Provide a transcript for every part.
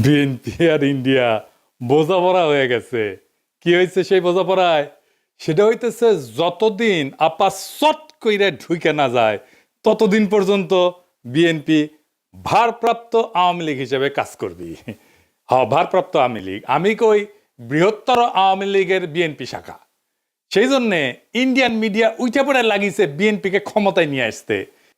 BNP আর India বোঝাপড়া হয়ে গেছে। কি হয়েছে সেই বোঝাপড়ায়? সেটা হইতেছে যতদিন আপা চট কইরে ঢুকে না যায় ততদিন পর্যন্ত বিএনপি ভারপ্রাপ্ত আওয়ামী লীগ হিসেবে কাজ করবি। হ্যাঁ, ভারপ্রাপ্ত আওয়ামী লীগ। আমি কই বৃহত্তর আওয়ামী লীগের বিএনপি শাখা। সেই জন্যে ইন্ডিয়ান মিডিয়া উইটা পড়ে লাগিয়েছে বিএনপিকে ক্ষমতায় নিয়ে আসতে।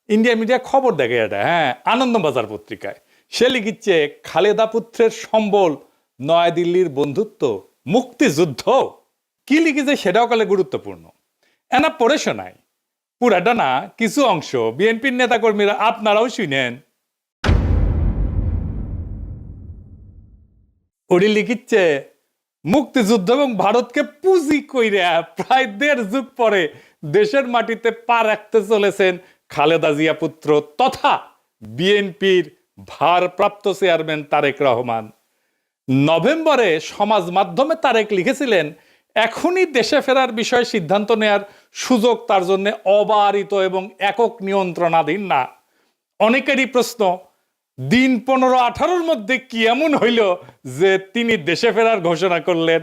ইন্ডিয়ান মিডিয়া খবর দেখে এটা, হ্যাঁ, আনন্দবাজার পত্রিকায় সে লিখিচ্ছে খালেদা পুত্রের সম্বল নয়াদিল্লির বন্ধুত্ব মুক্তিযুদ্ধ। কি লিখেছে সেটাও কালে গুরুত্বপূর্ণ। এনা পড়ে শোনায়, পুরাটা না, কিছু অংশ বিএনপির নেতাকর্মীরা আপনারাও শুনেন। ওটি লিখিচ্ছে মুক্তিযুদ্ধ এবং ভারতকে পুঁজি কইরা প্রায় 1.5 যুগ পরে দেশের মাটিতে পা রাখতে চলেছেন খালেদা জিয়া পুত্র তথা বিএনপির ভারপ্রাপ্ত চেয়ারম্যান তারেক রহমান। নভেম্বরে সমাজ মাধ্যমে তারেক লিখেছিলেন এখনই দেশে ফেরার বিষয়ে সিদ্ধান্ত নেয়ার সুযোগ তার জন্য অবারিত এবং একক নিয়ন্ত্রণাধীন না। অনেকেরই প্রশ্ন, দিন 15-18 মধ্যে কি এমন হইল যে তিনি দেশে ফেরার ঘোষণা করলেন?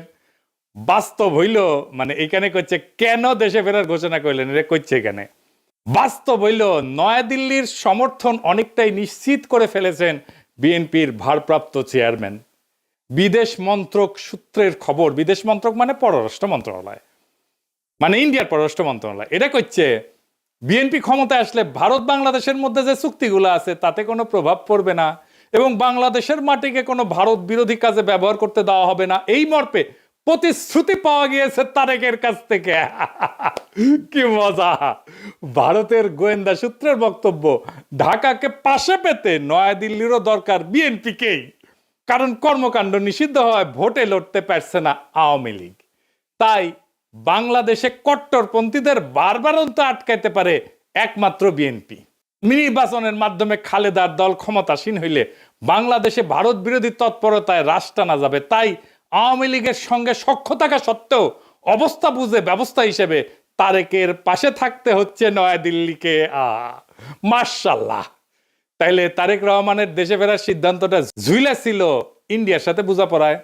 বাস্তব হইল, মানে এখানে কইছে কেন দেশে ফেরার ঘোষণা করলেন, এটা কইছে এখানে বাস্তব হইল নয়াদিল্লির সমর্থন অনেকটাই নিশ্চিত করে ফেলেছেন বিএনপির ভারপ্রাপ্ত চেয়ারম্যান। বিদেশ মন্ত্রক সূত্রের খবর, বিদেশ মন্ত্রক মানে পররাষ্ট্র মন্ত্রণালয়, মানে ইন্ডিয়ার পররাষ্ট্র মন্ত্রণালয়, এটা কইছে বিএনপি ক্ষমতায় আসলে ভারত বাংলাদেশের মধ্যে যে চুক্তিগুলো আছে তাতে কোনো প্রভাব পড়বে না এবং বাংলাদেশের মাটিকে কোনো ভারত বিরোধী কাজে ব্যবহার করতে দেওয়া হবে না, এই মর্মে প্রতিশ্রুতি পাওয়া গিয়েছে তারেকের কাছ থেকে। কি মজা! ভারতের গোয়েন্দা সূত্রের বক্তব্য, ঢাকাকে পাশে পেতে নয়াদিল্লিরও দরকার বিএনপিকেই, কারণ কর্মকাণ্ড নিষিদ্ধ হয়, ভোটে লড়তে পারছে না আওয়ামী লীগ। তাই বাংলাদেশে কট্টরপন্থীদের বারবারন্ত আটকাইতে পারে একমাত্র বিএনপি। নির্বাচনের মাধ্যমে খালেদার দল ক্ষমতাসীন হইলে বাংলাদেশে ভারত বিরোধী তৎপরতায় রাশ টানা যাবে। তাই আওয়ামী লীগের সঙ্গে সখ্য থাকা সত্ত্বেও অবস্থা বুঝে ব্যবস্থা হিসেবে তারেকের পাশে থাকতে হচ্ছে নয়াদিল্লিকে। মাশাআল্লাহ! তাইলে তারেক রহমানের দেশে ফেরার সিদ্ধান্তটা ঝুইলা ছিল ইন্ডিয়ার সাথে বোঝাপড়ায়।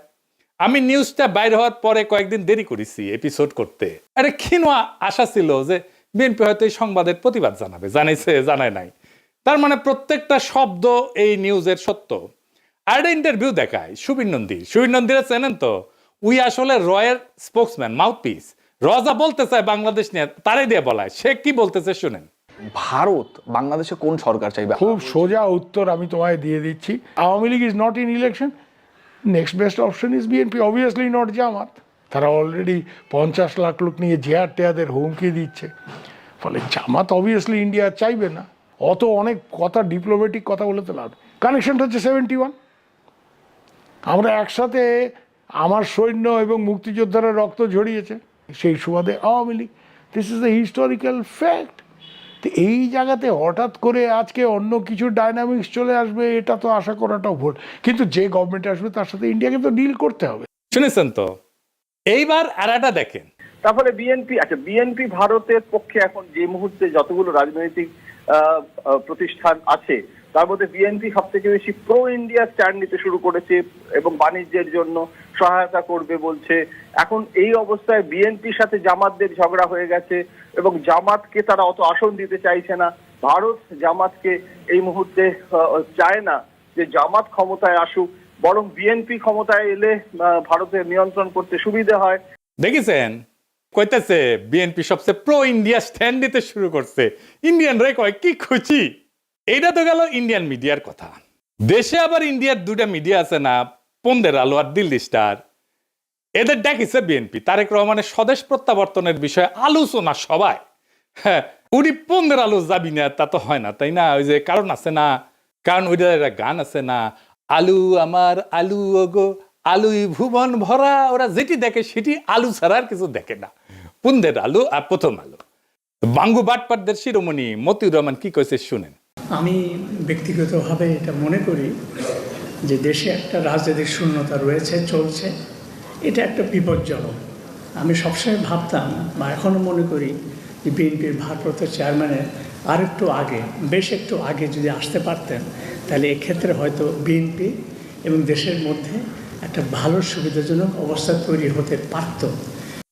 আমি নিউজটা বাইর হওয়ার পরে কয়েকদিন দেরি করেছি এপিসোড করতে। আরে ক্ষীণা আশা ছিল যে বিএনপি হয়তো এই সংবাদের প্রতিবাদ জানাবে, জানাইছে, জানায় নাই। তার মানে প্রত্যেকটা শব্দ এই নিউজের সত্য। আর একটা ইন্টারভিউ দেখায় সুবীর নন্দীরা চেনেন তো, উই আসলে রয়ের স্পোক্সম্যান, মাউথপিস। রজা বলতে চায় বাংলাদেশ নিয়ে, তারাই দিয়ে বলায়। সে কি বলতেছে শুনেন। ভারত বাংলাদেশে কোন সরকার চাইবে? খুব সোজা উত্তর আমি তোমায় দিয়ে দিচ্ছি। Awami League is not in election, next best option is BNP, obviously not Jamaat. তারা অলরেডি 50 লাখ লোক নিয়ে জেহার টেয়াদের হুমকি দিচ্ছে। ফলে জামাত অবভিয়াসলি ইন্ডিয়া চাইবে না। অত অনেক কথা, ডিপ্লোম্যাটিক কথা বলে তো লাভ। কানেকশনটা হচ্ছে 71। আমরা একসাথে, আমার সৈন্য এবং মুক্তিযোদ্ধারা রক্ত ঝরিয়েছে, সেই সুবাদে Awami League. This is the historical fact. তো এই জায়গাতে হঠাৎ করে আজকে অন্য কিছু ডাইনামিক্স চলে আসবে, এটা তো আশা করাটাও ভুল। কিন্তু যে গভর্নমেন্ট আসবে তার সাথে ইন্ডিয়াকে তো ডিল করতে হবে। শুনেছেন তো? এইবার আরাটা দেখেন। তারপরে বিএনপি ভারতের পক্ষে এখন যে মুহূর্তে যতগুলো রাজনৈতিক প্রতিষ্ঠান আছে তার মধ্যে বিএনপি সব থেকে বেশি প্রো ইন্ডিয়া স্ট্যান্ড নিতে শুরু করেছে এবং বাণিজ্যের জন্য সহায়তা করবে বলছে। এখন এই অবস্থায় বিএনপির সাথে জামাতদের ঝগড়া হয়ে গেছে এবং জামাতকে তারা অত আসন দিতে চাইছে না। ভারত জামাতকে এই মুহূর্তে চায় না যে জামাত ক্ষমতায় আসুক, বরং বিএনপি ক্ষমতায় এলে ভারতের নিয়ন্ত্রণ করতে সুবিধা হয়। দেখেছেন, কইতেছে বিএনপি সবচেয়ে প্রো ইন্ডিয়া স্ট্যান্ড নিতে শুরু করছে। ইন্ডিয়ানরাই কয় কি খুশি। এইটা তো গেল ইন্ডিয়ান মিডিয়ার কথা। দেশে আবার ইন্ডিয়ার 2টা মিডিয়া আছে না, পন্দের আলো আর দিল্লি স্টার। এদের ডাকিছে বিএনপি তারেক রহমানের স্বদেশ প্রত্যাবর্তনের বিষয়ে আলোচনা সবাই। হ্যাঁ, উনি পন্দের আলো যাবি না তা তো হয় না, তাই না? ওই যে কারণ আছে না, কারণ ওইটা গান আছে না, আলু আমার আলু ওগো আলুই ভুবন ভরা। ওরা যেটি দেখে সেটি আলু ছাড়া আর কিছু দেখে না। পন্দের আলু আর প্রথম আলো। বাঙ্গু বাটপাটদের শিরোমণি মতিউর রহমান কি কইছে শুনেন। আমি ব্যক্তিগতভাবে এটা মনে করি যে দেশে একটা রাজনৈতিক শূন্যতা রয়েছে, চলছে, এটা একটা বিপজ্জনক। আমি সবসময় ভাবতাম বা এখনও মনে করি যে বিএনপির ভারপ্রাপ্ত চেয়ারম্যানের আরেকটু আগে, বেশ একটু আগে যদি আসতে পারতেন তাহলে এক্ষেত্রে হয়তো বিএনপি এবং দেশের মধ্যে একটা ভালো সুবিধাজনক অবস্থা তৈরি হতে পারত।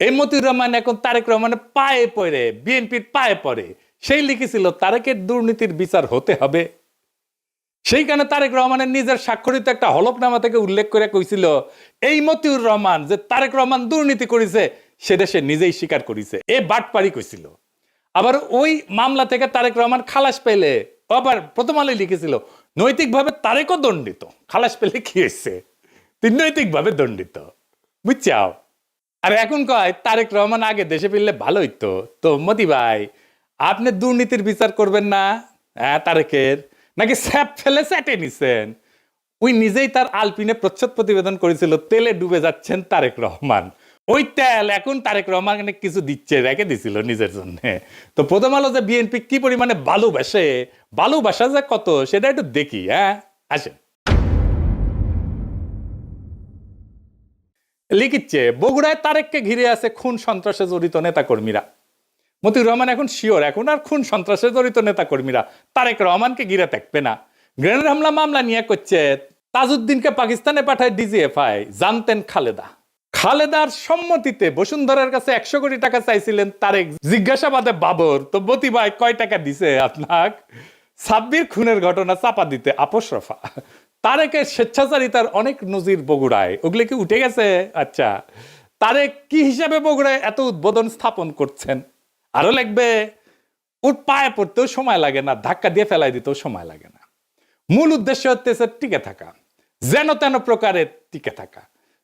এই মতিউর রহমান এখন তারেক রহমানের পায়ে পড়ে, বিএনপির পায়ে পড়ে। সেই লিখেছিল তারেকের দুর্নীতির বিচার হতে হবে। সেইখানে তারেক রহমানের নিজের স্বাক্ষরিত একটা হলফনামা থেকে উল্লেখ করে কইছিল এই মতিউর রহমান যে তারেক রহমান দুর্নীতি করেছে সেটা সে নিজেই স্বীকার করেছে। এ বাটপারি কইছিল। আবার ওই মামলা থেকে তারেক রহমান খালাস পেলে আবার প্রথম আলোয় লিখেছিল নৈতিকভাবে তারেকও দণ্ডিত। খালাস পেলে কি হয়েছে? তুই নৈতিকভাবে দণ্ডিত, বুঝছাও? আর এখন কয় তারেক রহমান আগে দেশে ফিরলে ভালো হইতো। তো মতি ভাই, আপনি দুর্নীতির বিচার করবেন না? হ্যাঁ, তারেকের নাকি স্যাপ ফেলে স্যাটে নিছেন? ওই নিজেই তার আলপিনে প্রচ্ছদ প্রতিবেদন করেছিল তেলে ডুবে যাচ্ছেন তারেক রহমান। ওই তেল এখন তারেক রহমান কিছু দিচ্ছে, রেখে দিছিল নিজের জন্য। তো প্রথম আলো যে বিএনপি কি পরিমাণে ভালোবাসে, ভালোবাসা যে কত সেটা একটু দেখি। হ্যাঁ, আসেন। লিখিচ্ছে বগুড়ায় তারেককে ঘিরে আছে খুন সন্ত্রাসে জড়িত নেতাকর্মীরা। মতিউর রহমান এখন শিওর এখন আর খুন সন্ত্রাসে জড়িত নেতাকর্মীরা তারেক রহমানকে ঘিরে থাকবে না। গ্রেনেড হামলা মামলা নিয়ে করছে তাজউদ্দিনকে পাকিস্তানে পাঠায় ডিজিএফআই। জানতেন খালেদার সম্মতিতে বসুন্ধরার কাছে 100 কোটি টাকা চাইছিলেন তারেক। জিজ্ঞাসাবাদে বাবর তো মতি ভাই কয় টাকা দিছে আপনার? সাব্বির খুনের ঘটনা চাপা দিতে আপোস রফা। তারেকের স্বেচ্ছাচারিতার অনেক নজির বগুড়ায়, ওগুলো কি উঠে গেছে? আচ্ছা, তারেক কি হিসাবে বগুড়ায় এত উদ্বোধন স্থাপন করছেন? আরো লাগবে, ওর পায়ে পড়তেও সময় লাগে না, ধাক্কা দিয়ে ফেলাই দিতেও সময় লাগে না। মূল উদ্দেশ্য হচ্ছে টিকে থাকা, যেন তেন প্রকারে টিকে থাকা।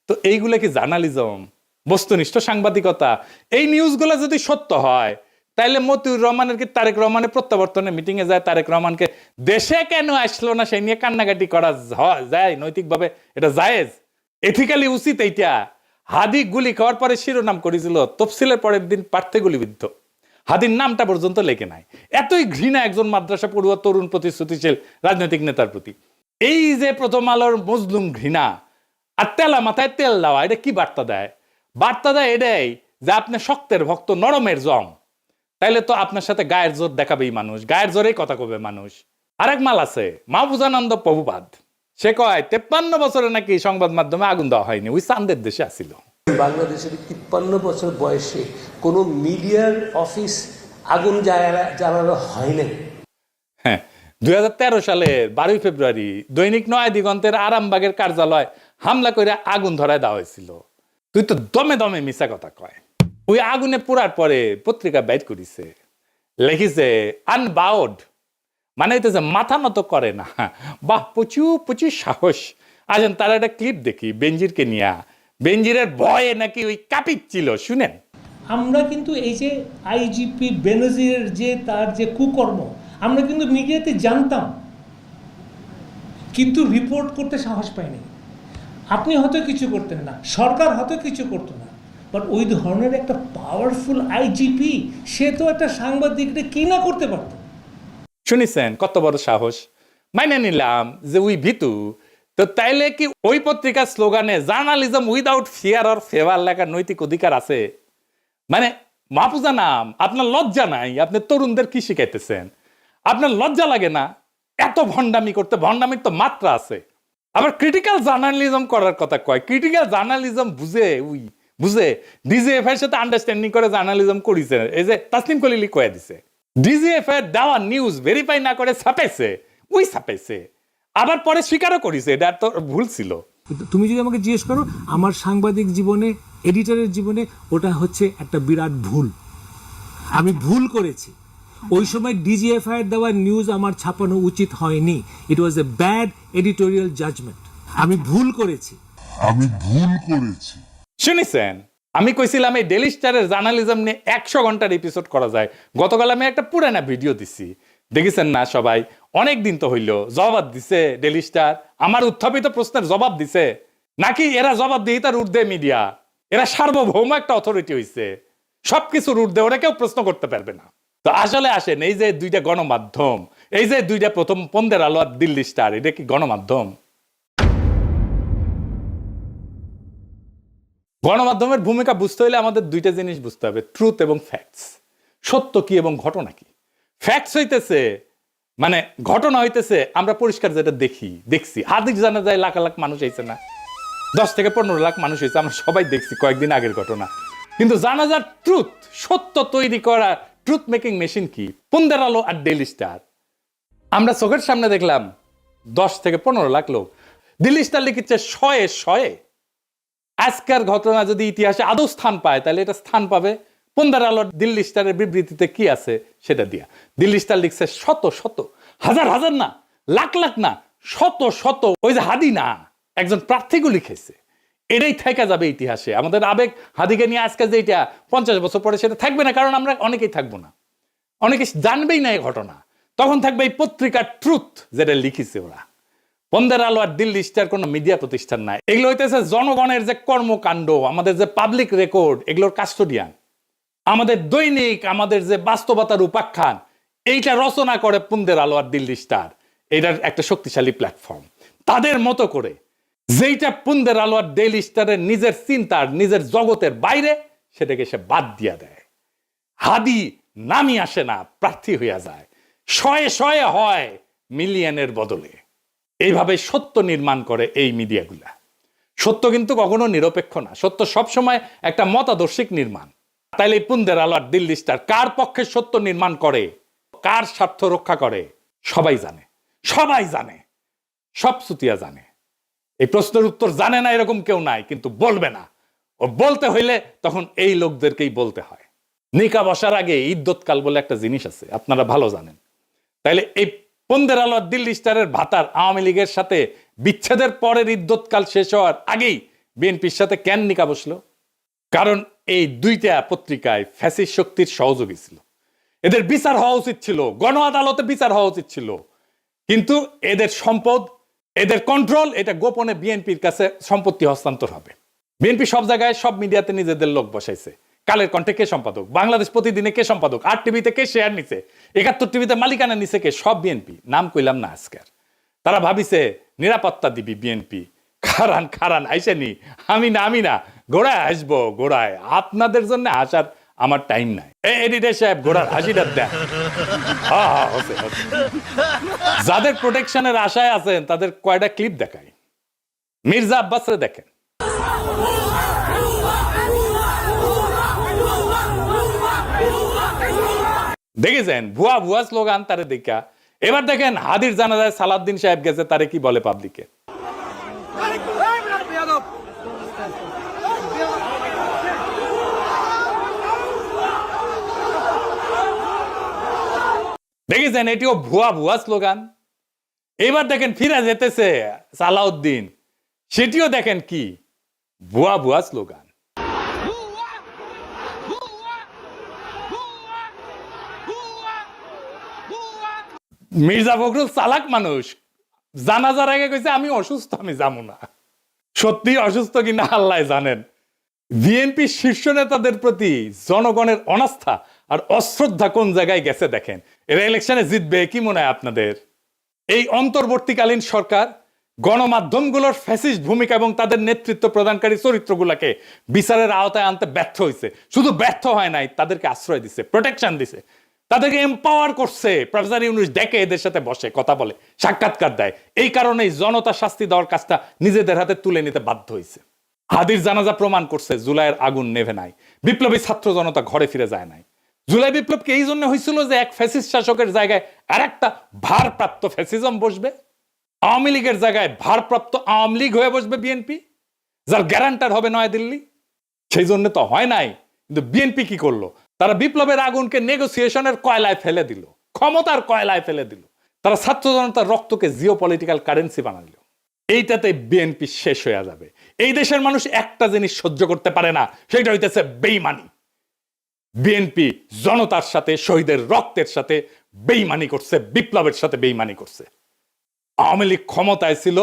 তো এইগুলো কি জার্নালিজম, বস্তুনিষ্ঠ সাংবাদিকতা? এই নিউজগুলো যদি সত্য হয় তাইলে মতিউর রহমানের কি তারেক রহমানের প্রত্যাবর্তনে মিটিং এ যায় তারেক রহমানকে দেশে কেন আসলো না সেই নিয়ে কান্নাকাটি করা যায়? নৈতিকভাবে এটা জায়েজ, এথিক্যালি উচিত এইটা? হাদি গুলি খাওয়ার পরে শিরোনাম করেছিল তফসিলের পরের দিন প্রার্থী গুলিবিদ্ধ। হাদির নামটা পর্যন্ত লেখে নাই। এতই ঘৃণা একজন মাদ্রাসা পড়ুয়া তরুণ প্রতিশ্রুতিশীল রাজনৈতিক নেতার প্রতি। এই যে প্রথম আলোর মজলুম ঘৃণা আর তেলা মাথায় তেল দেওয়া, এটা কি বার্তা দেয়? বার্তা দেয় এটাই যে আপনি শক্তের ভক্ত, নরমের জম। তাইলে তো আপনার সাথে গায়ের জোর দেখাবেই মানুষ, গায়ের জোরেই কথা কবে মানুষ। আরেক মাল আছে মাহফুজানন্দ প্রভুপাদ, সে কয় 53 বছরে নাকি সংবাদ মাধ্যমে আগুন দেওয়া হয়নি, ওই চান্দের দেশে আসিল। বাংলাদেশের 53 বছর বয়সে কোনো মিডিয়ার অফিস আগুন জ্বালানো হয় নাই। হ্যাঁ, 2013 সালের 12 ফেব্রুয়ারি দৈনিক নয়া দিগন্তের আরামবাগের কার্যালয় হামলা করে আগুন ধরায় দেওয়া হয়েছিল। তুই তো দমে দমে মিছা কথা কয়। ওই আগুনে পোড়ার পরে পত্রিকা বাইট করিছে, লিখিছে আনবাউড, মানে হইতেছে মাথা নত করে না। বাহ, প্রচুর সাহস। আসেন তার একটা ক্লিপ দেখি বেনজিরকে নিয়ে। বেনজিরের ভয়ে নাকি ওই কাঁপিচ্ছিল, শুনেন। আমরা কিন্তু এই যে আইজিপি বেনজিরের যে তার যে কুকর্ম আমরা কিন্তু মিডিয়াতে জানতাম, কিন্তু রিপোর্ট করতে সাহস পাইনি। আপনি হয়তো কিছু করতেন না, সরকার হয়তো কিছু করতো না, বাট ওই ধরনের একটা পাওয়ারফুল আইজিপি সে তো একটা সাংবাদিকরা কি না করতে পারত। শুনিছেন কত বড় সাহস? মাইনে নিলাম যে উই ভিতু, তো তাইলে কি ওই পত্রিকার স্লোগানে journalism without fear or favour লেখার নৈতিক অধিকার আছে? মানে মাহফুজা নাম, আপনার লজ্জা নাই? আপনি তরুণদের কি শিখাইতেছেন? আপনার লজ্জা লাগে না এত ভণ্ডামি করতে? ভণ্ডামির তো মাত্রা আছে। আবার ক্রিটিক্যাল জার্নালিজম করার কথা কয়। ক্রিটিক্যাল জার্নালিজম বুঝে ডিজিএফ এর সাথে আন্ডারস্ট্যান্ডিং করে জার্নালিজম করেছে। এই যে তাসনিম কলিলি কয়ে দিছে ডিজিএফ এর দেওয়া নিউজ ভেরিফাই না করে ছাপাইছে, আবার পরে স্বীকারও করেছে এটা তো ভুল ছিল। তুমি যদি আমাকে জিজ্ঞেস করো আমার সাংবাদিক জীবনে, এডিটরের জীবনে ওটা হচ্ছে একটা বিরাট ভুল। আমি ভুল করেছি। ওই সময় ডিজিএফআই এর দেওয়া নিউজ আমার ছাপানো উচিত হয়নি। ইট ওয়াজ এ ব্যাড এডিটোরিয়াল জাজমেন্ট। আমি ভুল করেছি। শুনেছেন, আমি কইছিলাম এই ডেইলি স্টারের জার্নালিজম নিয়ে 100 ঘন্টার এপিসোড করা যায়। গতকাল আমি একটা পুরানা ভিডিও দিছি, দেখেছেন না সবাই? অনেক দিন তো হইল। জবাব দিছে ডেইলি স্টার? আমার উত্থাপিত প্রশ্নের জবাব দিছে নাকি এরা জবাব দিয়ে তার ঊর্ধ্বে মিডিয়া? এরা সার্বভৌম একটা অথরিটি হইছে, সবকিছুর ঊর্ধ্বে, ওরা কেউ প্রশ্ন করতে পারবে না। তো আসলে আসেন, এই যে দুইটা গণমাধ্যম, এই যে দুইটা প্রথম পন্দের আলো আর দিল্লি স্টার, এটা কি গণমাধ্যম? গণমাধ্যমের ভূমিকা বুঝতে হলে আমাদের দুইটা জিনিস বুঝতে হবে, ট্রুথ এবং ফ্যাক্টস। সত্য কি এবং ঘটনা কি। ফ্যাক্টস হইতেছে মানে ঘটনা হইতেছে আমরা পরিষ্কার যেটা দেখছি হাদিস জানা যায় লাখ লাখ মানুষ হয়েছে না, 10 থেকে 15 লাখ মানুষ হয়েছে, আমরা সবাই দেখছি কয়েকদিন আগের ঘটনা। কিন্তু জানাজার ট্রুথ, সত্য তৈরি করা ট্রুথ মেকিং মেশিন কি? পুন্দের আলো আর ডেইলি স্টার। আমরা চোখের সামনে দেখলাম 10 থেকে 15 লাখ লোক। দিল্লি স্টার লিখেছে শয়ে। আজকের ঘটনা যদি ইতিহাসে আদৌ স্থান পায় তাহলে এটা স্থান পাবে পুন্দের আলো দিল্লি স্টারের বিবৃতিতে কি আছে সেটা দিয়া। দিল্লি স্টার লিখছে শত হাজার না, লাখ না, শত ওই যে হাদি না, একজন প্রার্থীকে লিখেছে। এটাই থেকে যাবে ইতিহাসে। আমাদের আবেগ হাদিকে নিয়ে আজকে যে এটা 50 বছর পরে সেটা থাকবে না, কারণ আমরা অনেকেই থাকবো না, অনেকে জানবেই না এই ঘটনা। তখন থাকবে এই পত্রিকার ট্রুথ যেটা লিখেছে ওরা। পুন্দের আলো আর দিল্লি স্টার কোনো মিডিয়া প্রতিষ্ঠান নাই, এগুলো হইতেছে জনগণের যে কর্মকাণ্ড, আমাদের যে পাবলিক রেকর্ড, এগুলোর কাস্টোডিয়ান। আমাদের দৈনিক, আমাদের যে বাস্তবতার উপাখ্যান, এইটা রচনা করে পুন্দের আলো আর দিল্লি স্টার। এটার একটা শক্তিশালী প্ল্যাটফর্ম। তাদের মতো করে যেইটা পুন্দের আলো আর ডেইলি স্টারের নিজের চিন্তার, নিজের জগতের বাইরে, সেটাকে সে বাদ দিয়া দেয়। হাদি নামি আসে না, প্রার্থী হইয়া যায়। শয়ে হয় মিলিয়নের বদলে। এইভাবে সত্য নির্মাণ করে এই মিডিয়াগুলা। সত্য কিন্তু কখনো নিরপেক্ষ না, সত্য সবসময় একটা মতাদর্শিক নির্মাণ। তাইলে পুন্দের আলো আর দিল্লি স্টার কার পক্ষে সত্য নির্মাণ করে, কার স্বার্থ রক্ষা করে, সবাই জানে, সব সুতিয়া জানে। এই প্রশ্নের উত্তর জানে না এরকম কেউ নাই, কিন্তু বলবে না। ও বলতে হইলে তখন এই লোকদেরকেই বলতে হয়। নিকা বসার আগে ইদ্যৎকাল বলে একটা জিনিস আছে, আপনারা ভালো জানেন। তাইলে এই পুন্দের আলো আর দিল্লি স্টারের ভাতার আওয়ামী লীগের সাথে বিচ্ছেদের পরের ইদ্যৎকাল শেষ হওয়ার আগেই বিএনপির সাথে কেন নিকা বসলো? কারণ এই দুইটা পত্রিকায় ফ্যাসিস্ট শক্তির সহযোগী ছিল। এদের বিচার হওয়া উচিত ছিল, গণ আদালতে বিচার হওয়া উচিত ছিল। কিন্তু এদের সম্পদ, এদের কন্ট্রোল, এটা গোপনে বিএনপির কাছে সম্পত্তি হস্তান্তর হবে। বিএনপি সব জায়গায়, সব মিডিয়াতে নিজেদের লোক বসাইছে। কালের কণ্ঠে কে সম্পাদক, বাংলাদেশ প্রতিদিনে কে সম্পাদক, 8 টিভিতে কে শেয়ার নিছে, 71 টিভিতে মালিকানা নিছে কে, সব বিএনপি। নাম কইলাম না আজকের। তারা ভাবিছে নিরাপত্তা দিবি বিএনপি। খারান আইসেনি, আমি না ঘোড়ায় আসবো, ঘোড়ায়। আপনাদের জন্য আসার আমার টাইম নাই। এডিটর সাহেব ঘোড়ার হাসিটা দেন। যাদের প্রোটেকশনের আশায় আছেন তাদের কয়টা ক্লিপ দেখাই। মির্জা আব্বাসরে দেখেন। দেখেছেন ভুয়া স্লোগান তারে দেখা। এবার দেখেন হাদির জানাজায় সালাউদ্দিন সাহেব গেছে, তারে কি বলে পাবলিকে। দেখেছেন এটিও ভুয়া স্লোগান। এবার দেখেন ফিরে যেতেছে সালাউদ্দিন, সেটিও দেখেন কি ভুয়া স্লোগান। মির্জা ফখরুল চালাক মানুষ, জানাজার আগে কইছে আমি অসুস্থ, আমি যাবো না। সত্যি অসুস্থ কিনা আল্লাহ জানেন। বিএনপি শীর্ষ নেতাদের প্রতি জনগণের অনাস্থা আর অশ্রদ্ধা কোন জায়গায় গেছে দেখেন। এরা ইলেকশনে জিতবে কি মনে হয় আপনাদের? এই অন্তর্বর্তীকালীন সরকার গণমাধ্যমগুলোর ফ্যাসিস্ট ভূমিকা এবং তাদের নেতৃত্ব প্রদানকারী চরিত্রগুলোকে বিচারের আওতায় আনতে ব্যর্থ হয়েছে। শুধু ব্যর্থ হয় নাই, তাদেরকে আশ্রয় দিছে, প্রোটেকশন দিছে, তাদেরকে এম্পাওয়ার করছে। প্রফেসর ইউনূস ডেকে এদের সাথে বসে কথা বলে, সাক্ষাৎকার দেয়। এই কারণেই জনতা শাস্তি দেওয়ার কাজটা নিজেদের হাতে তুলে নিতে বাধ্য হয়েছে। হাদির জানাজা প্রমাণ করছে জুলাইয়ের আগুন নেভে নাই, বিপ্লবী ছাত্র জনতা ঘরে ফিরে যায় নাই। জুলাই বিপ্লবকে এই জন্য হয়েছিল যে এক ফ্যাসিস্ট শাসকের জায়গায় আর একটা ভারপ্রাপ্ত ফ্যাসিজম বসবে। আওয়ামী লীগের জায়গায় ভারপ্রাপ্ত আওয়ামী লীগ হয়ে বসবে বিএনপি, যার গ্যারান্টার হবে নয়াদিল্লি। সেই জন্য তো হয় নাই। কিন্তু বিএনপি কি করলো? তারা বিপ্লবের আগুনকে নেগোসিয়েশনের কয়লায় ফেলে দিল, ক্ষমতার কয়লায় ফেলে দিল। তারা ছাত্র জনতার রক্তকে জিও পলিটিক্যাল কারেন্সি বানালো। এইটাতে বিএনপি শেষ হয়ে যাবে। এই দেশের মানুষ একটা জিনিস সহ্য করতে পারে না, সেটা হইতেছে বেইমানি। বিএনপি জনতার সাথে, শহীদের রক্তের সাথে বেইমানি করছে, বিপ্লবের সাথে বেইমানি করছে। আওয়ামী লীগ ক্ষমতায় ছিল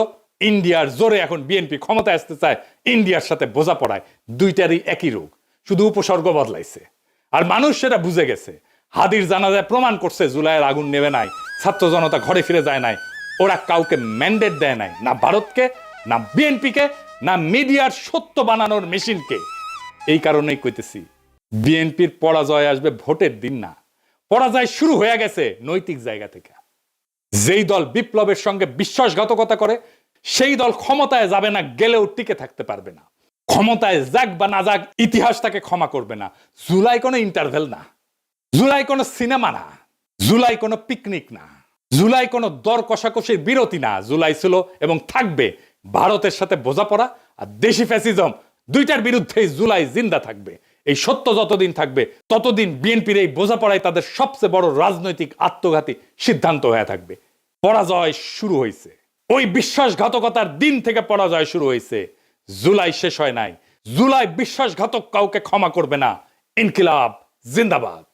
ইন্ডিয়ার জোরে, এখন বিএনপি ক্ষমতায় আসতে চায় ইন্ডিয়ার সাথে বোঝাপড়ায়। দুইটারই একই রোগ, শুধু উপসর্গ বদলাইছে। আর মানুষ সেটা বুঝে গেছে। হাদির জানাজায় প্রমাণ করছে জুলাইয়ের আগুন নেবে নাই, ছাত্র জনতা ঘরে ফিরে যায় নাই। ওরা কাউকে ম্যান্ডেট দেয় নাই, না ভারতকে, না বিএনপিকে, না মিডিয়ার সত্য বানানোর মেশিনকে। এই কারণেই কইতেছি বিএনপির পরাজয় আসবে ভোটের দিন না, পরাজয় শুরু হয়ে গেছে নৈতিক জায়গা থেকে। যেই দল বিপ্লবের সঙ্গে বিশ্বাসঘাতকতা করে সেই দল ক্ষমতায় যাবে না, গেলেও টিকে থাকতে পারবে না। ক্ষমতায় যাক বা না যাক, ইতিহাস তাকে ক্ষমা করবে না। জুলাই কোনো ইন্টারভেল না, জুলাই কোনো সিনেমা না, জুলাই কোনো পিকনিক না, জুলাই কোনো দর কষাকষির বিরতি না। জুলাই ছিল এবং থাকবে ভারতের সাথে বোঝাপড়া আর দেশি ফ্যাসিজম, দুইটার বিরুদ্ধেই জুলাই জিন্দা থাকবে। এই সত্য যতদিন থাকবে ততদিন বিএনপির এই বোঝাপড়াই তাদের সবচেয়ে বড় রাজনৈতিক আত্মঘাতী সিদ্ধান্ত হয়ে থাকবে। পরাজয় শুরু হয়েছে, ওই বিশ্বাসঘাতকতার দিন থেকে পরাজয় শুরু হয়েছে। জুলাই শেষ হয় নাই। জুলাই বিশ্বাসঘাতক কাউকে ক্ষমা করবে না। ইনকিলাব জিন্দাবাদ।